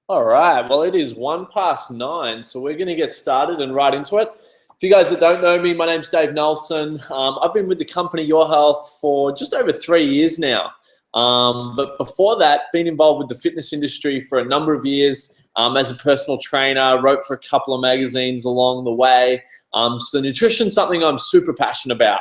All right, well, it is 9:01, so we're going to get started and right into it. For you guys that don't know me, my name's Dave Nelson. I've been with the company YOR Health for just over 3 years now. But before that, been involved with the fitness industry for a number of years as a personal trainer, wrote for a couple of magazines along the way. So nutrition's something I'm super passionate about.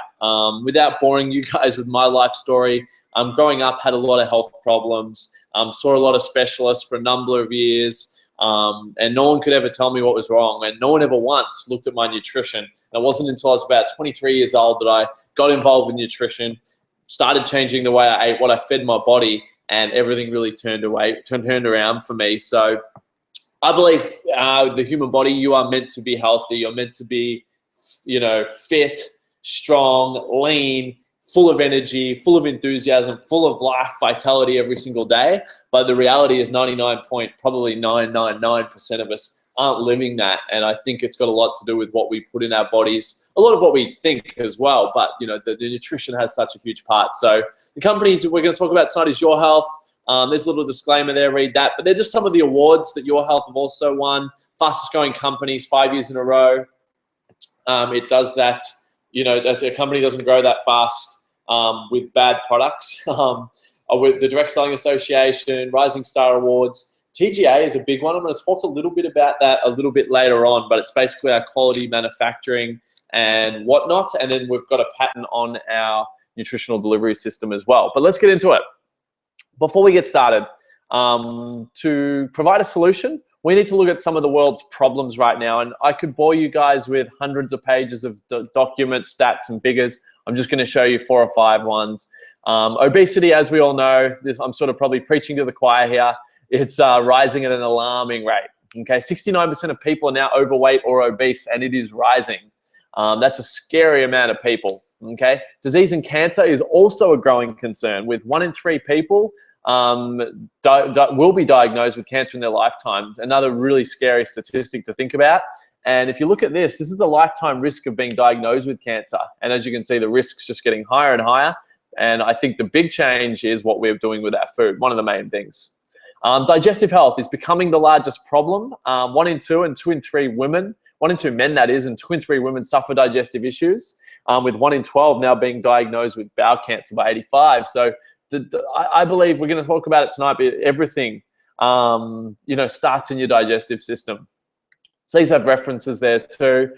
Without boring you guys with my life story, growing up had a lot of health problems. Saw a lot of specialists for a number of years, and no one could ever tell me what was wrong, and no one ever once looked at my nutrition. And it wasn't until I was about 23 years old that I got involved with nutrition, started changing the way I ate, what I fed my body, and everything really turned around for me. So I believe the human body, you are meant to be healthy. You're meant to be, fit, strong, lean, full of energy, full of enthusiasm, full of life, vitality every single day. But the reality is 99.999% of us aren't living that. And I think it's got a lot to do with what we put in our bodies, a lot of what we think as well. But, the nutrition has such a huge part. So the companies that we're going to talk about tonight is YOR Health. There's a little disclaimer there, read that. But they're just some of the awards that YOR Health have also won. Fastest growing companies 5 years in a row. It does that. A company doesn't grow that fast with bad products. With the Direct Selling Association, Rising Star Awards. TGA is a big one. I'm going to talk a little bit about that a little bit later on, but it's basically our quality manufacturing and whatnot. And then we've got a patent on our nutritional delivery system as well. But let's get into it. Before we get started, to provide a solution, we need to look at some of the world's problems right now. And I could bore you guys with hundreds of pages of documents, stats, and figures. I'm just going to show you 4 or 5 ones. Obesity, as we all know, I'm sort of probably preaching to the choir here. It's rising at an alarming rate. Okay, 69% of people are now overweight or obese, and it is rising. That's a scary amount of people. Okay, disease and cancer is also a growing concern, with 1 in 3 people will be diagnosed with cancer in their lifetime. Another really scary statistic to think about. And if you look at this is the lifetime risk of being diagnosed with cancer. And as you can see, the risk's just getting higher and higher. And I think the big change is what we're doing with our food, one of the main things. Digestive health is becoming the largest problem. 1 in 2 and 2 in 3 women, 1 in 2 men that is, and 2 in 3 women suffer digestive issues, with 1 in 12 now being diagnosed with bowel cancer by 85. So I believe we're going to talk about it tonight, but everything, starts in your digestive system. So these have references there too.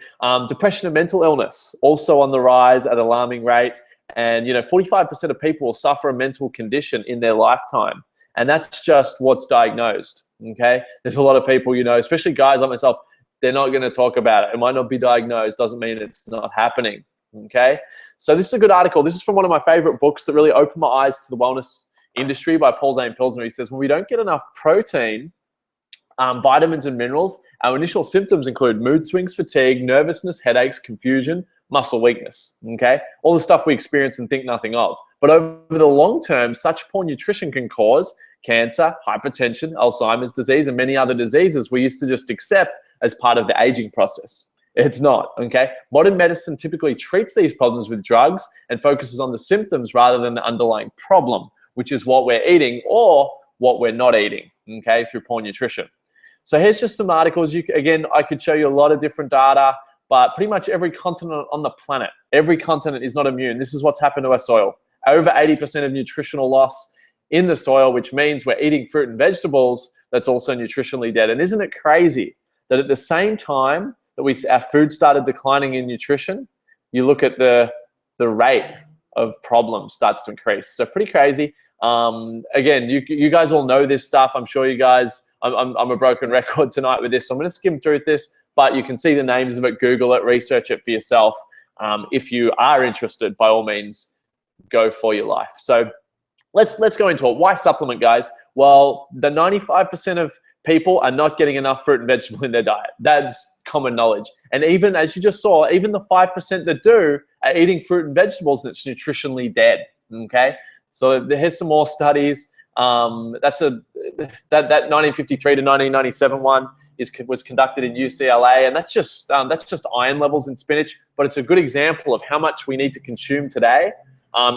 Depression and mental illness, also on the rise at an alarming rate. And, 45% of people will suffer a mental condition in their lifetime. And that's just what's diagnosed, okay? There's a lot of people, especially guys like myself, they're not going to talk about it. It might not be diagnosed, doesn't mean it's not happening, okay? So this is a good article. This is from one of my favorite books that really opened my eyes to the wellness industry by Paul Zane Pilsner. He says, when we don't get enough protein, vitamins and minerals, our initial symptoms include mood swings, fatigue, nervousness, headaches, confusion, muscle weakness, okay? All the stuff we experience and think nothing of. But over the long term, such poor nutrition can cause cancer, hypertension, Alzheimer's disease, and many other diseases we used to just accept as part of the aging process. It's not, okay? Modern medicine typically treats these problems with drugs and focuses on the symptoms rather than the underlying problem, which is what we're eating or what we're not eating, okay, through poor nutrition. So here's just some articles. Again, I could show you a lot of different data, but pretty much every continent on the planet, every continent is not immune. This is what's happened to our soil. Over 80% of nutritional loss in the soil, which means we're eating fruit and vegetables that's also nutritionally dead. And isn't it crazy that at the same time that our food started declining in nutrition, you look at the rate of problems starts to increase. So pretty crazy. Again, you guys all know this stuff. I'm sure you guys, I'm a broken record tonight with this. So I'm going to skim through this, but you can see the names of it, Google it, research it for yourself. If you are interested, by all means, go for your life. So let's go into it. Why supplement, guys? Well, the 95% of people are not getting enough fruit and vegetable in their diet. That's common knowledge. And even, as you just saw, even the 5% that do are eating fruit and vegetables that's nutritionally dead, okay? So here's some more studies. That 1953 to 1997 one was conducted in UCLA, and that's just iron levels in spinach, but it's a good example of how much we need to consume today.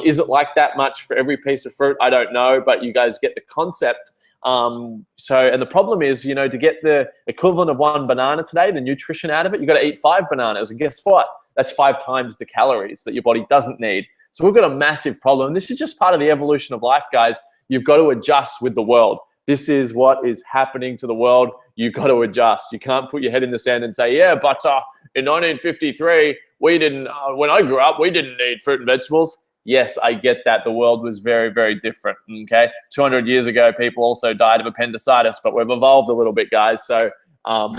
Is it like that much for every piece of fruit? I don't know, but you guys get the concept. And the problem is, you know, to get the equivalent of 1 banana today, the nutrition out of it, you got to eat 5 bananas. And guess what? That's 5 times the calories that your body doesn't need. So we've got a massive problem. This is just part of the evolution of life, guys. You've got to adjust with the world. This is what is happening to the world. You've got to adjust. You can't put your head in the sand and say, yeah, but in 1953, we didn't, when I grew up, we didn't need fruit and vegetables. Yes, I get that. The world was very, very different, okay? 200 years ago, people also died of appendicitis, but we've evolved a little bit, guys. So got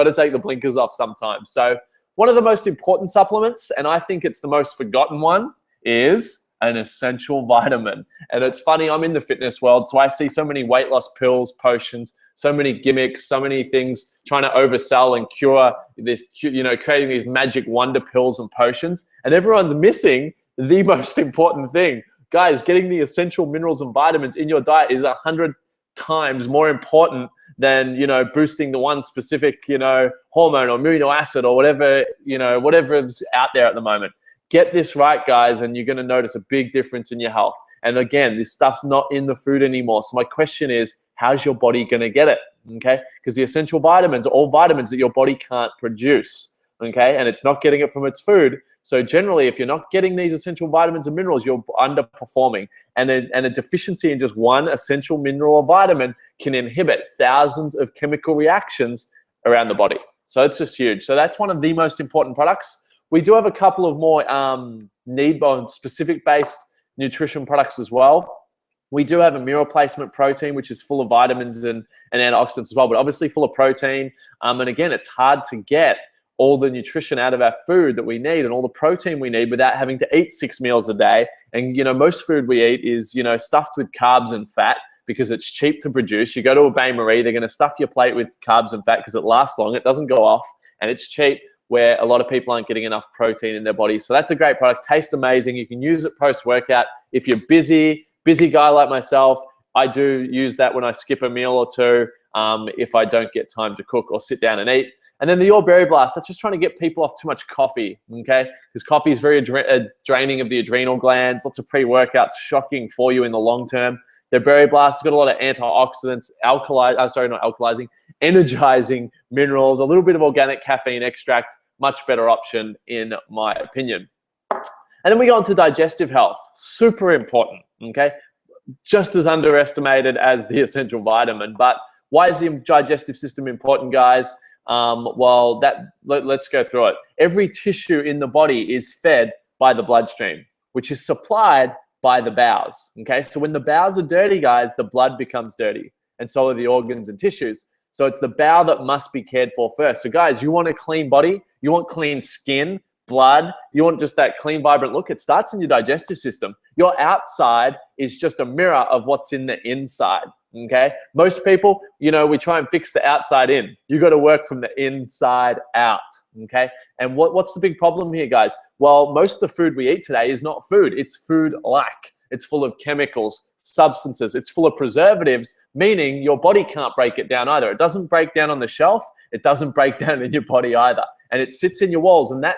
to take the blinkers off sometimes. So one of the most important supplements, and I think it's the most forgotten one, is an essential vitamin. And it's funny, I'm in the fitness world, so I see so many weight loss pills, potions, so many gimmicks, so many things trying to oversell and cure this, you know, creating these magic wonder pills and potions. And everyone's missing the most important thing. Guys, getting the essential minerals and vitamins in your diet is 100 times more important than, you know, boosting the one specific, you know, hormone or amino acid or whatever, you know, whatever's out there at the moment. Get this right, guys, and you're going to notice a big difference in your health. And again, this stuff's not in the food anymore. So my question is, how's your body going to get it? Okay, because the essential vitamins are all vitamins that your body can't produce. Okay, and it's not getting it from its food. So generally, if you're not getting these essential vitamins and minerals, you're underperforming. And a deficiency in just one essential mineral or vitamin can inhibit thousands of chemical reactions around the body. So it's just huge. So that's one of the most important products. We do have a couple of more specific based nutrition products as well. We do have a meal replacement protein, which is full of vitamins and antioxidants as well, but obviously full of protein. And again, it's hard to get all the nutrition out of our food that we need and all the protein we need without having to eat 6 meals a day. And, you know, most food we eat is, you know, stuffed with carbs and fat because it's cheap to produce. You go to a bain-marie, they're going to stuff your plate with carbs and fat because it lasts long, it doesn't go off, and it's cheap, where a lot of people aren't getting enough protein in their body. So that's a great product. Tastes amazing. You can use it post-workout. If you're busy guy like myself, I do use that when I skip a meal or two, if I don't get time to cook or sit down and eat. And then the YOR Berry Blast, that's just trying to get people off too much coffee, okay? Because coffee is very draining of the adrenal glands, lots of pre-workouts, shocking for you in the long term. The Berry Blast has got a lot of antioxidants, energizing minerals, a little bit of organic caffeine extract, much better option in my opinion. And then we go on to Digestive Health, super important, okay? Just as underestimated as the essential vitamin. But why is the digestive system important, guys? Well, let's go through it. Every tissue in the body is fed by the bloodstream, which is supplied by the bowels, okay? So when the bowels are dirty, guys, the blood becomes dirty, and so are the organs and tissues. So it's the bowel that must be cared for first. So guys, you want a clean body, you want clean skin, blood, you want just that clean, vibrant look, it starts in your digestive system. Your outside is just a mirror of what's in the inside, okay? Most people, you know, we try and fix the outside in. You got to work from the inside out, okay? And what's the big problem here, guys? Well, most of the food we eat today is not food. It's food-like. It's full of chemicals, substances. It's full of preservatives, meaning your body can't break it down either. It doesn't break down on the shelf. It doesn't break down in your body either. And it sits in your walls, and that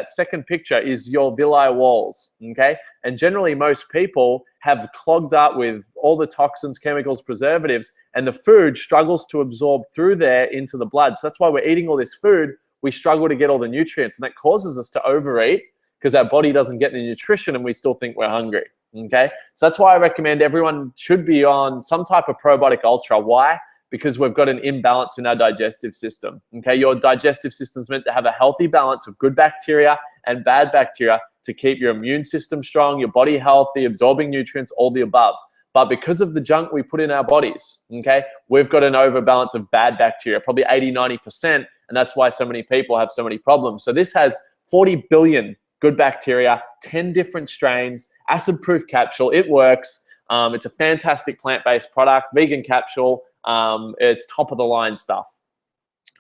second picture is your villi walls, okay? And generally most people have clogged up with all the toxins, chemicals, preservatives, and the food struggles to absorb through there into the blood. So that's why we're eating all this food. We struggle to get all the nutrients, and that causes us to overeat because our body doesn't get the nutrition and we still think we're hungry, okay? So that's why I recommend everyone should be on some type of probiotic ultra. Why? Because we've got an imbalance in our digestive system, okay? Your digestive system is meant to have a healthy balance of good bacteria and bad bacteria to keep your immune system strong, your body healthy, absorbing nutrients, all the above. But because of the junk we put in our bodies, okay, we've got an overbalance of bad bacteria, probably 80–90%, and that's why so many people have so many problems. So this has 40 billion good bacteria, 10 different strains, acid-proof capsule. It works. It's a fantastic plant-based product, vegan capsule. It's top of the line stuff.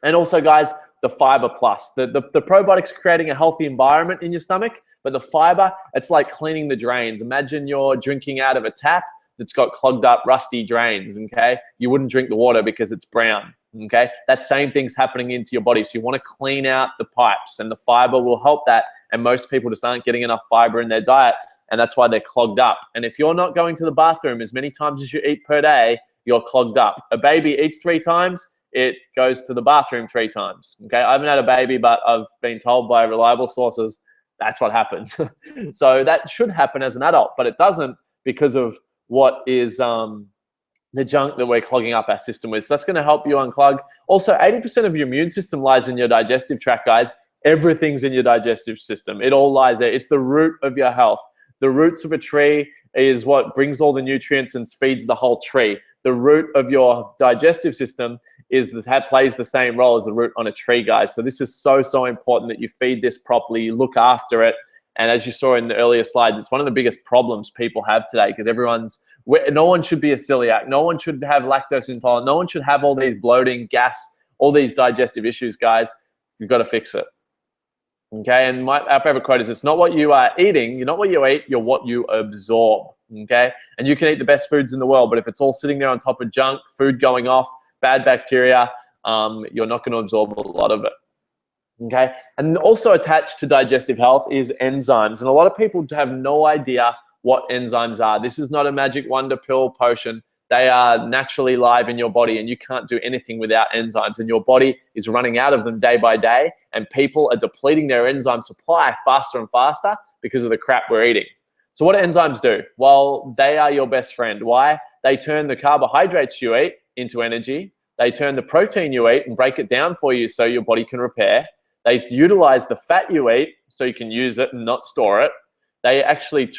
And also, guys, the fiber plus. The probiotics creating a healthy environment in your stomach, but the fiber, it's like cleaning the drains. Imagine you're drinking out of a tap that's got clogged up, rusty drains, okay? You wouldn't drink the water because it's brown, okay? That same thing's happening into your body. So you want to clean out the pipes, and the fiber will help that. And most people just aren't getting enough fiber in their diet. and that's why they're clogged up. And if you're not going to the bathroom as many times as you eat per day, you're clogged up. A baby eats 3 times, it goes to the bathroom 3 times. Okay, I haven't had a baby, but I've been told by reliable sources that's what happens. So that should happen as an adult, but it doesn't because of what is the junk that we're clogging up our system with. So that's going to help you unclog. Also, 80% of your immune system lies in your digestive tract, guys. Everything's in your digestive system. It all lies there. It's the root of your health. The roots of a tree is what brings all the nutrients and feeds the whole tree. The root of your digestive system plays the same role as the root on a tree, guys. So this is so important that you feed this properly, you look after it. And as you saw in the earlier slides, it's one of the biggest problems people have today because no one should be a celiac. No one should have lactose intolerant. No one should have all these bloating, gas, all these digestive issues, guys. You've got to fix it. Okay, and our favorite quote is, it's not what you are eating, you're not what you eat, you're what you absorb. Okay, and you can eat the best foods in the world, but if it's all sitting there on top of junk, food going off, bad bacteria, you're not going to absorb a lot of it. Okay, and also attached to digestive health is enzymes, and a lot of people have no idea what enzymes are. This is not a magic wonder pill potion. They are naturally live in your body, and you can't do anything without enzymes, and your body is running out of them day by day, and people are depleting their enzyme supply faster and faster because of the crap we're eating. So what do enzymes do? Well, they are your best friend. Why? They turn the carbohydrates you eat into energy. They turn the protein you eat and break it down for you so your body can repair. They utilize the fat you eat so you can use it and not store it. They actually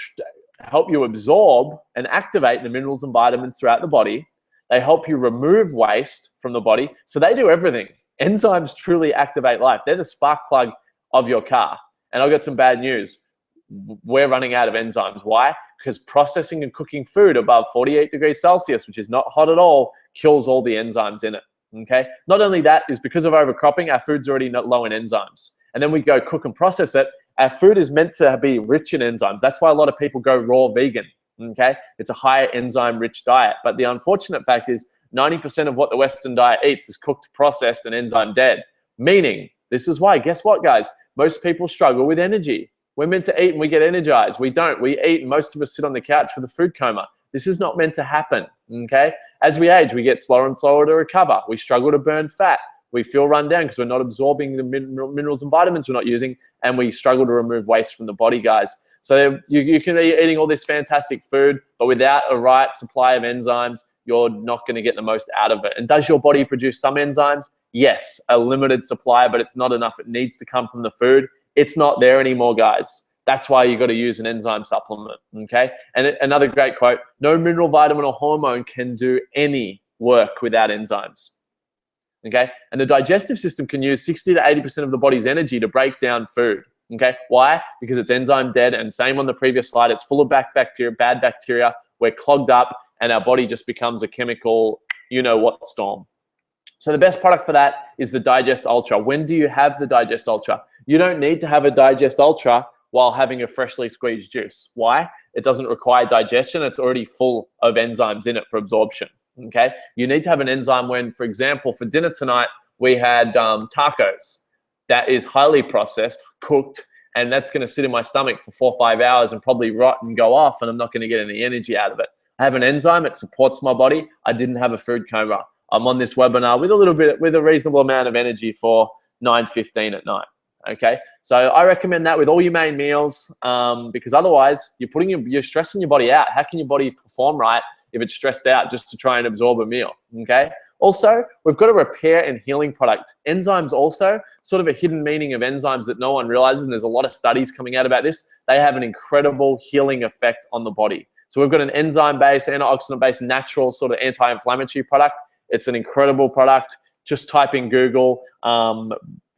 help you absorb and activate the minerals and vitamins throughout the body. They help you remove waste from the body. So they do everything. Enzymes truly activate life. They're the spark plug of your car. And I've got some bad news. We're running out of enzymes. Why? Because processing and cooking food above 48 degrees Celsius, which is not hot at all, kills all the enzymes in it. Okay. Not only that, is because of overcropping, our food's already not low in enzymes. And then we go cook and process it. Our food is meant to be rich in enzymes. That's why a lot of people go raw vegan. Okay. It's a high enzyme rich diet. But the unfortunate fact is 90% of what the Western diet eats is cooked, processed, and enzyme dead. Meaning, this is why, guess what, guys? Most people struggle with energy. We're meant to eat and we get energized. We don't. We eat and most of us sit on the couch with a food coma. This is not meant to happen, okay? As we age, we get slower and slower to recover. We struggle to burn fat. We feel run down because we're not absorbing the minerals and vitamins we're not using, and we struggle to remove waste from the body, guys. So you can be eating all this fantastic food, but without a right supply of enzymes, you're not going to get the most out of it. And does your body produce some enzymes? Yes, a limited supply, but it's not enough. It needs to come from the food. It's not there anymore, guys. That's why you got to use an enzyme supplement, okay? And another great quote, no mineral, vitamin, or hormone can do any work without enzymes, okay? And the digestive system can use 60 to 80% of the body's energy to break down food, okay? Why? Because it's enzyme dead, and same on the previous slide, it's full of bad bacteria. We're clogged up, and our body just becomes a chemical, you-know-what storm. So the best product for that is the Digest Ultra. When do you have the Digest Ultra? You don't need to have a Digest Ultra while having a freshly squeezed juice. Why? It doesn't require digestion. It's already full of enzymes in it for absorption, okay? You need to have an enzyme when, for example, for dinner tonight, we had tacos. That is highly processed, cooked, and that's gonna sit in my stomach for 4 or 5 hours and probably rot and go off, and I'm not gonna get any energy out of it. I have an enzyme, it supports my body. I didn't have a food coma. I'm on this webinar with a reasonable amount of energy for 9:15 at night. Okay, so I recommend that with all your main meals because otherwise you're stressing your body out. How can your body perform right if it's stressed out just to try and absorb a meal? Okay. Also, we've got a repair and healing product. Enzymes also, sort of a hidden meaning of enzymes that no one realizes, and there's a lot of studies coming out about this. They have an incredible healing effect on the body. So we've got an enzyme-based, antioxidant-based, natural sort of anti-inflammatory product. It's an incredible product. Just type in Google,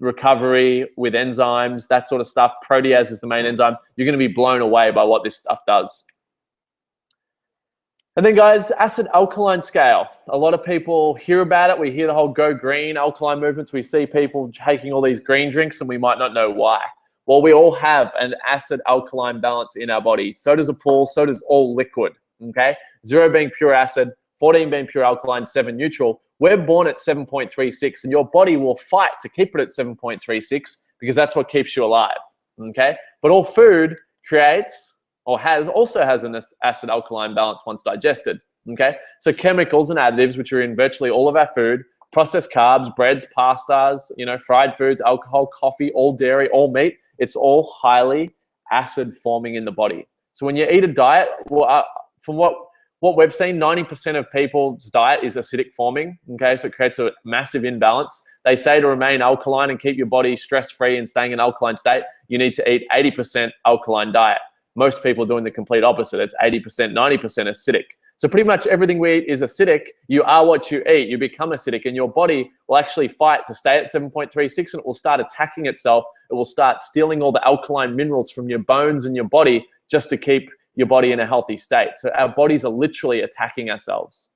recovery with enzymes, that sort of stuff. Protease is the main enzyme. You're going to be blown away by what this stuff does. And then, guys, acid alkaline scale. A lot of people hear about it. We hear the whole go green alkaline movements. We see people taking all these green drinks and we might not know why. Well, we all have an acid alkaline balance in our body. So does a pool, so does all liquid, okay? 0 being pure acid, 14 being pure alkaline, 7 neutral. We're born at 7.36, and your body will fight to keep it at 7.36 because that's what keeps you alive, okay? But all food creates or also has an acid alkaline balance once digested. Okay, so chemicals and additives, which are in virtually all of our food, processed carbs, breads, pastas, fried foods, alcohol, coffee, all dairy, all meat, it's all highly acid forming in the body. So when you eat a diet, well, from what we've seen, 90% of people's diet is acidic forming. Okay, so it creates a massive imbalance. They say to remain alkaline and keep your body stress-free and staying in an alkaline state, you need to eat 80% alkaline diet. Most people are doing the complete opposite. It's 80%, 90% acidic. So pretty much everything we eat is acidic. You are what you eat. You become acidic, and your body will actually fight to stay at 7.36, and it will start attacking itself. It will start stealing all the alkaline minerals from your bones and your body just to keep your body in a healthy state. So our bodies are literally attacking ourselves.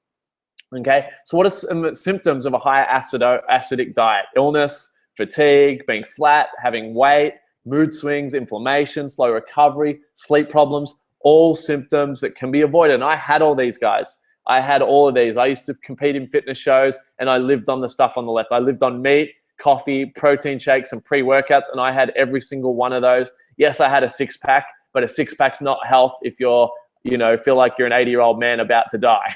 Okay, so what are some symptoms of a high acidic diet? Illness, fatigue, being flat, having weight, mood swings, inflammation, slow recovery, sleep problems, all symptoms that can be avoided. And I had all these, guys. I had all of these. I used to compete in fitness shows, and I lived on the stuff on the left. I lived on meat, coffee, protein shakes, and pre-workouts, and I had every single one of those. Yes, I had a six-pack, but a six-pack's not health if you're, feel like you're an 80-year-old man about to die.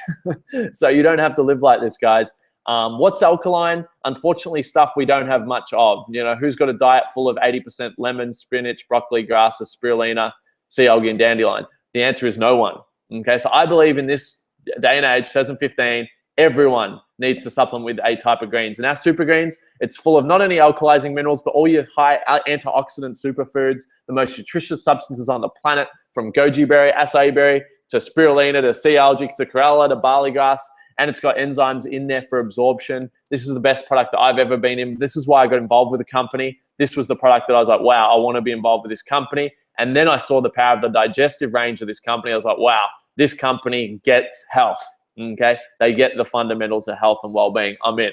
So you don't have to live like this, guys. What's alkaline? Unfortunately, stuff we don't have much of. Who's got a diet full of 80% lemon, spinach, broccoli, grasses, spirulina, sea algae, and dandelion? The answer is no one. Okay, so I believe in this day and age, 2015, everyone needs to supplement with a type of greens. And our super greens, it's full of not only alkalizing minerals, but all your high antioxidant superfoods, the most nutritious substances on the planet, from goji berry, acai berry, to spirulina, to sea algae, to chlorella, to barley grass. And it's got enzymes in there for absorption. This is the best product that I've ever been in. This is why I got involved with the company. This was the product that I was like, wow, I want to be involved with this company. And then I saw the power of the digestive range of this company. I was like, wow, this company gets health. Okay, they get the fundamentals of health and well-being. I'm in.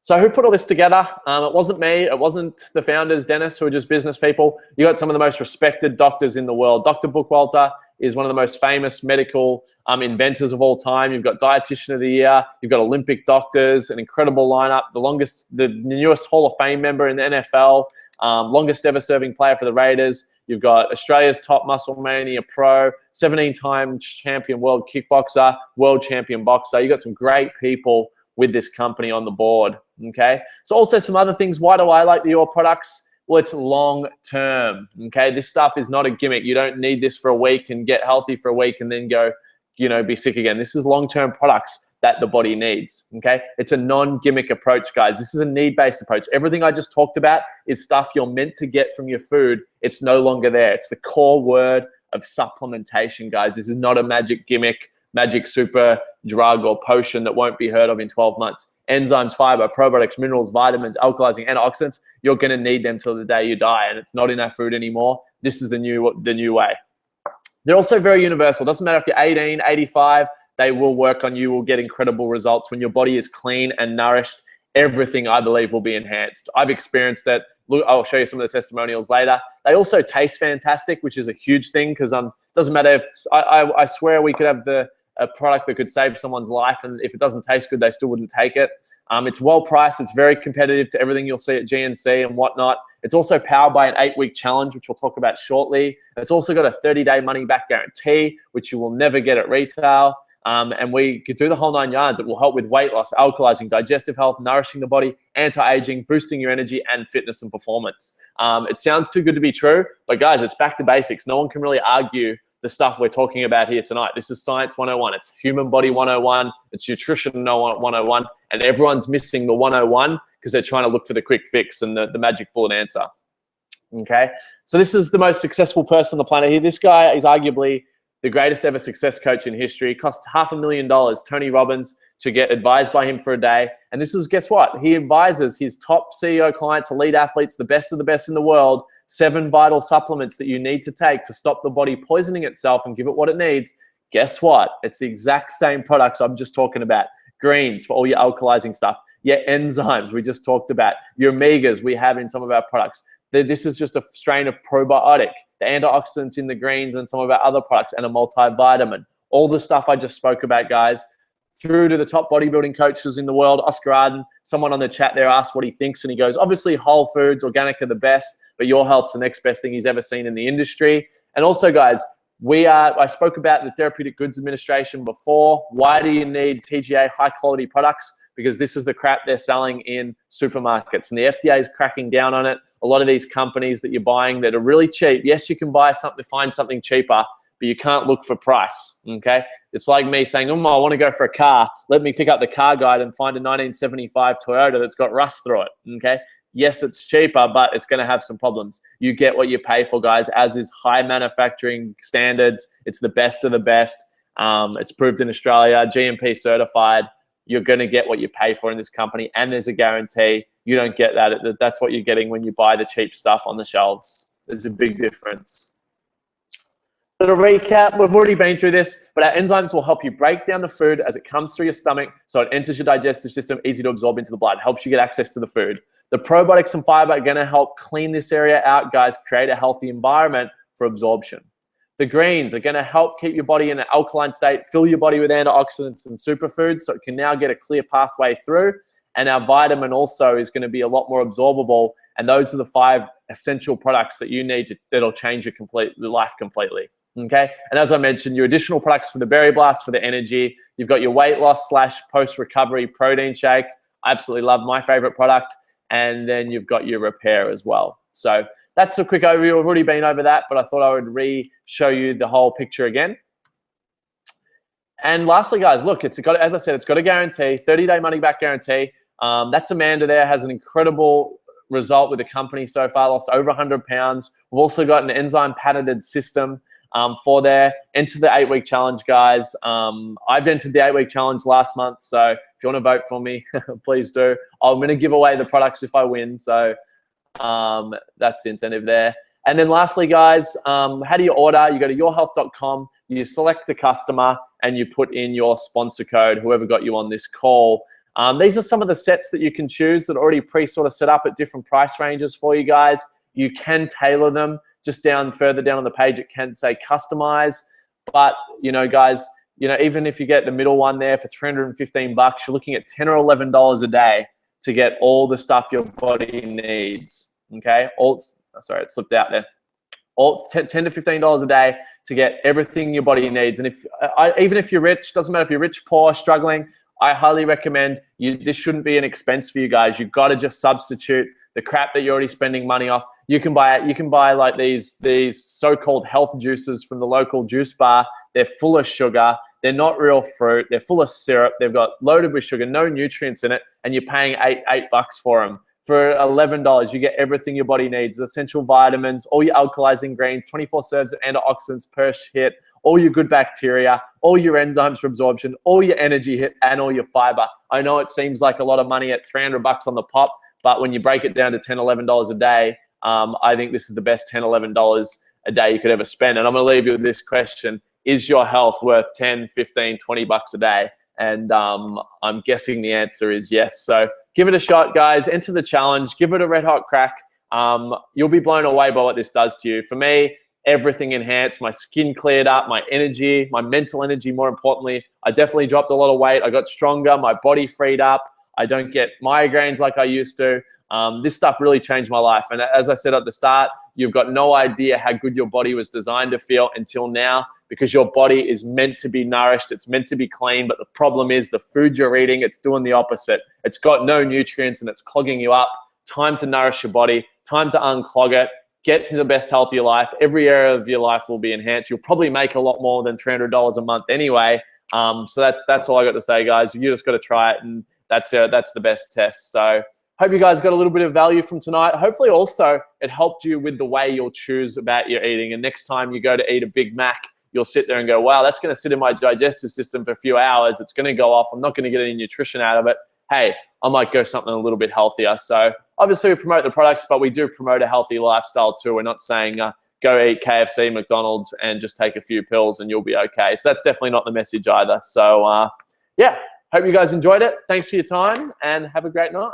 So who put all this together? It wasn't me. It wasn't the founders, Dennis, who are just business people. You got some of the most respected doctors in the world. Dr. Bookwalter is one of the most famous medical inventors of all time. You've got Dietitian of the Year. You've got Olympic doctors, an incredible lineup. The newest Hall of Fame member in the NFL, longest ever serving player for the Raiders. You've got Australia's top muscle mania pro, 17-time champion world kickboxer, world champion boxer. You got some great people with this company on the board. Okay, so also some other things. Why do I like the YOR products? Well, it's long term. Okay, this stuff is not a gimmick. You don't need this for a week and get healthy for a week and then go, be sick again. This is long-term products that the body needs. Okay, it's a non-gimmick approach, guys. This is a need-based approach. Everything I just talked about is stuff you're meant to get from your food. It's no longer there. It's the core word of supplementation, guys. This is not a magic gimmick, magic super drug or potion that won't be heard of in 12 months. Enzymes, fiber, probiotics, minerals, vitamins, alkalizing, antioxidants, you're going to need them till the day you die, and it's not in our food anymore. This is the new way. They're also very universal. Doesn't matter if you're 18, 85, they will work on you, will get incredible results. When your body is clean and nourished, everything, I believe, will be enhanced. I've experienced it. Look, I'll show you some of the testimonials later. They also taste fantastic, which is a huge thing, because doesn't matter if, I swear we could have a product that could save someone's life, and if it doesn't taste good, they still wouldn't take it. It's well priced. It's very competitive to everything you'll see at GNC and whatnot. It's also powered by an 8-week challenge, which we'll talk about shortly. It's also got a 30-day money-back guarantee, which you will never get at retail. And we could do the whole 9 yards. It will help with weight loss, alkalizing, digestive health, nourishing the body, anti-aging, boosting your energy, and fitness and performance. It sounds too good to be true, but guys, it's back to basics. No one can really argue the stuff we're talking about here tonight. This is Science 101. It's Human Body 101. It's Nutrition 101. And everyone's missing the 101 because they're trying to look for the quick fix and the magic bullet answer. Okay? So this is the most successful person on the planet here. This guy is arguably the greatest ever success coach in history. It cost $500,000, Tony Robbins, to get advised by him for a day. And this is, guess what? He advises his top CEO clients, elite athletes, the best of the best in the world, 7 vital supplements that you need to take to stop the body poisoning itself and give it what it needs. Guess what? It's the exact same products I'm just talking about. Greens for all your alkalizing stuff. Your enzymes we just talked about. Your omegas we have in some of our products. This is just a strain of probiotic. The antioxidants in the greens and some of our other products, and a multivitamin. All the stuff I just spoke about, guys, through to the top bodybuilding coaches in the world. Oscar Arden, someone on the chat there asked what he thinks, and he goes, obviously whole foods, organic are the best, but Your Health's the next best thing he's ever seen in the industry. And also, guys, I spoke about the Therapeutic Goods Administration before. Why do you need TGA high quality products? Because this is the crap they're selling in supermarkets, and the FDA is cracking down on it. A lot of these companies that you're buying that are really cheap, yes, you can find something cheaper, but you can't look for price, okay? It's like me saying, I want to go for a car. Let me pick up the car guide and find a 1975 Toyota that's got rust through it, okay? Yes, it's cheaper, but it's going to have some problems. You get what you pay for, guys, as is high manufacturing standards. It's the best of the best. It's proved in Australia, GMP certified. You're going to get what you pay for in this company, and there's a guarantee. You don't get that. That's what you're getting when you buy the cheap stuff on the shelves. There's a big difference. So to recap, we've already been through this, but our enzymes will help you break down the food as it comes through your stomach so it enters your digestive system, easy to absorb into the blood, helps you get access to the food. The probiotics and fiber are going to help clean this area out, guys, create a healthy environment for absorption. The greens are going to help keep your body in an alkaline state, fill your body with antioxidants and superfoods so it can now get a clear pathway through. And our vitamin also is going to be a lot more absorbable. And those are the 5 essential products that you need that'll change your life completely. Okay, and as I mentioned, your additional products for the berry blast, for the energy. You've got your weight loss / post-recovery protein shake. I absolutely love, my favorite product. And then you've got your repair as well. So that's a quick overview. I've already been over that, but I thought I would show you the whole picture again. And lastly, guys, look, as I said, it's got a guarantee, 30-day money-back guarantee. That's Amanda there, has an incredible result with the company so far, lost over 100 pounds. We've also got an enzyme patented system for there. Enter the 8-week challenge, guys. I've entered the 8-week challenge last month, so if you want to vote for me, please do. I'm going to give away the products if I win, so that's the incentive there. And then lastly, guys, how do you order? You go to yourhealth.com, you select a customer, and you put in your sponsor code, whoever got you on this call. These are some of the sets that you can choose that are already sort of set up at different price ranges for you guys. You can tailor them. Just further down on the page, it can say customize. But, guys, even if you get the middle one there for 315 bucks, you're looking at $10 or $11 a day to get all the stuff your body needs. Okay? Sorry, it slipped out there. $10 to $15 a day to get everything your body needs. And even if you're rich, doesn't matter if you're rich, poor, struggling, I highly recommend this shouldn't be an expense for you guys. You've got to just substitute the crap that you're already spending money off. You can buy like these so-called health juices from the local juice bar. They're full of sugar. They're not real fruit. They're full of syrup. They've got loaded with sugar, no nutrients in it, and you're paying $8 for them. For $11, you get everything your body needs: essential vitamins, all your alkalizing greens, 24 serves of antioxidants per hit, all your good bacteria, all your enzymes for absorption, all your energy hit, and all your fiber. I know it seems like a lot of money at 300 bucks on the pop, but when you break it down to $10, $11 a day, I think this is the best $10, $11 a day you could ever spend. And I'm going to leave you with this question: is your health worth 10, 15, 20 bucks a day? And I'm guessing the answer is yes. So give it a shot, guys. Enter the challenge. Give it a red hot crack. You'll be blown away by what this does to you. For me, everything enhanced. My skin cleared up, my energy, my mental energy, more importantly. I definitely dropped a lot of weight. I got stronger. My body freed up. I don't get migraines like I used to. This stuff really changed my life. And as I said at the start, you've got no idea how good your body was designed to feel until now, because your body is meant to be nourished. It's meant to be clean. But the problem is the food you're eating, it's doing the opposite. It's got no nutrients and it's clogging you up. Time to nourish your body. Time to unclog it. Get to the best health of your life. Every area of your life will be enhanced. You'll probably make a lot more than $300 a month anyway. So that's all I got to say, guys. You just got to try it, and that's the best test. So hope you guys got a little bit of value from tonight. Hopefully also it helped you with the way you'll choose about your eating. And next time you go to eat a Big Mac, you'll sit there and go, wow, that's going to sit in my digestive system for a few hours. It's going to go off. I'm not going to get any nutrition out of it. Hey, I might go something a little bit healthier. So obviously we promote the products, but we do promote a healthy lifestyle too. We're not saying go eat KFC, McDonald's, and just take a few pills and you'll be okay. So that's definitely not the message either. So yeah, hope you guys enjoyed it. Thanks for your time and have a great night.